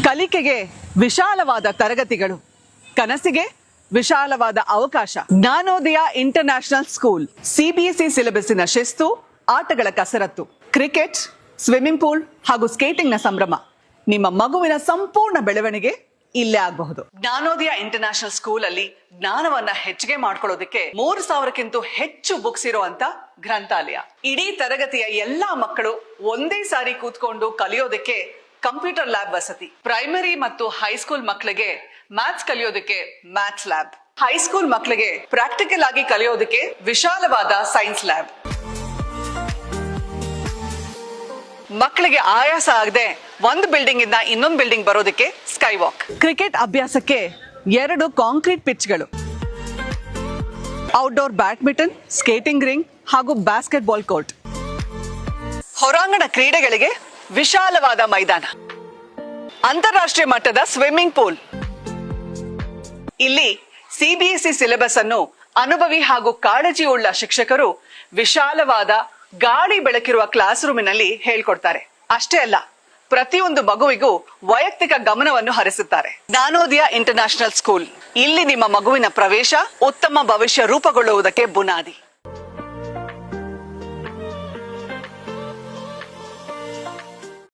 ಕಲಿಕೆಗೆ ವಿಶಾಲವಾದ ತರಗತಿಗಳು, ಕನಸಿಗೆ ವಿಶಾಲವಾದ ಅವಕಾಶ. ಜ್ಞಾನೋದಯ ಇಂಟರ್ನ್ಯಾಷನಲ್ ಸ್ಕೂಲ್ ಸಿಬಿಎಸ್ಇ ಸಿಲೆಬಸ್ಸಿನ ಶಿಸ್ತು, ಆಟಗಳ ಕಸರತ್ತು, ಕ್ರಿಕೆಟ್, ಸ್ವಿಮ್ಮಿಂಗ್ ಪೂಲ್ ಹಾಗೂ ಸ್ಕೇಟಿಂಗ್ ನ ಸಂಭ್ರಮ. ನಿಮ್ಮ ಮಗುವಿನ ಸಂಪೂರ್ಣ ಬೆಳವಣಿಗೆ ಇಲ್ಲೇ ಆಗಬಹುದು. ಜ್ಞಾನೋದಯ ಇಂಟರ್ನ್ಯಾಷನಲ್ ಸ್ಕೂಲ್ ಅಲ್ಲಿ ಜ್ಞಾನವನ್ನ ಹೆಚ್ಚಿಗೆ ಮಾಡ್ಕೊಳ್ಳೋದಕ್ಕೆ 3000ಕ್ಕಿಂತ ಹೆಚ್ಚು ಬುಕ್ಸ್ ಇರುವಂತ ಗ್ರಂಥಾಲಯ. ಇಡೀ ತರಗತಿಯ ಎಲ್ಲಾ ಮಕ್ಕಳು ಒಂದೇ ಸಾರಿ ಕೂತ್ಕೊಂಡು ಕಲಿಯೋದಕ್ಕೆ ಕಂಪ್ಯೂಟರ್ ಲ್ಯಾಬ್ ವಸತಿ. ಪ್ರೈಮರಿ ಮತ್ತು ಹೈಸ್ಕೂಲ್ ಮಕ್ಕಳಿಗೆ ಮ್ಯಾಥ್ಸ್ ಕಲಿಯೋದಕ್ಕೆ ಮ್ಯಾಥ್ಸ್ ಲ್ಯಾಬ್. ಹೈಸ್ಕೂಲ್ ಮಕ್ಕಳಿಗೆ ಪ್ರಾಕ್ಟಿಕಲ್ ಆಗಿ ಕಲಿಯೋದಕ್ಕೆ ವಿಶಾಲವಾದ ಸೈನ್ಸ್ ಲ್ಯಾಬ್. ಮಕ್ಕಳಿಗೆ ಆಯಾಸ ಆಗದೆ ಒಂದು ಬಿಲ್ಡಿಂಗ್ ಇಂದ ಇನ್ನೊಂದು ಬಿಲ್ಡಿಂಗ್ ಬರೋದಕ್ಕೆ ಸ್ಕೈ ವಾಕ್. ಕ್ರಿಕೆಟ್ ಅಭ್ಯಾಸಕ್ಕೆ 2 ಕಾಂಕ್ರೀಟ್ ಪಿಚ್ಗಳು, ಔಟ್ಡೋರ್ ಬ್ಯಾಡ್ಮಿಂಟನ್, ಸ್ಕೇಟಿಂಗ್ ರಿಂಗ್ ಹಾಗೂ ಬಾಸ್ಕೆಟ್ ಬಾಲ್ ಕೋರ್ಟ್. ಹೊರಾಂಗಣ ಕ್ರೀಡೆಗಳಿಗೆ ವಿಶಾಲವಾದ ಮೈದಾನ, ಅಂತಾರಾಷ್ಟ್ರೀಯ ಮಟ್ಟದ ಸ್ವಿಮ್ಮಿಂಗ್ ಪೂಲ್. ಇಲ್ಲಿ ಸಿಬಿಎಸ್ಇ ಸಿಲೆಬಸ್ ಅನ್ನು ಅನುಭವಿ ಹಾಗೂ ಕಾಳಜಿ ಉಳ್ಳ ಶಿಕ್ಷಕರು ವಿಶಾಲವಾದ ಗಾಳಿ ಬೆಳಕಿರುವ ಕ್ಲಾಸ್ ರೂಮಿನಲ್ಲಿ ಹೇಳ್ಕೊಡ್ತಾರೆ. ಅಷ್ಟೇ ಅಲ್ಲ, ಪ್ರತಿಯೊಂದು ಮಗುವಿಗೂ ವೈಯಕ್ತಿಕ ಗಮನವನ್ನು ಹರಿಸುತ್ತಾರೆ. ಜ್ಞಾನೋದಯ ಇಂಟರ್ನ್ಯಾಷನಲ್ ಸ್ಕೂಲ್, ಇಲ್ಲಿ ನಿಮ್ಮ ಮಗುವಿನ ಪ್ರವೇಶ ಉತ್ತಮ ಭವಿಷ್ಯ ರೂಪುಗೊಳ್ಳುವುದಕ್ಕೆ ಬುನಾದಿ.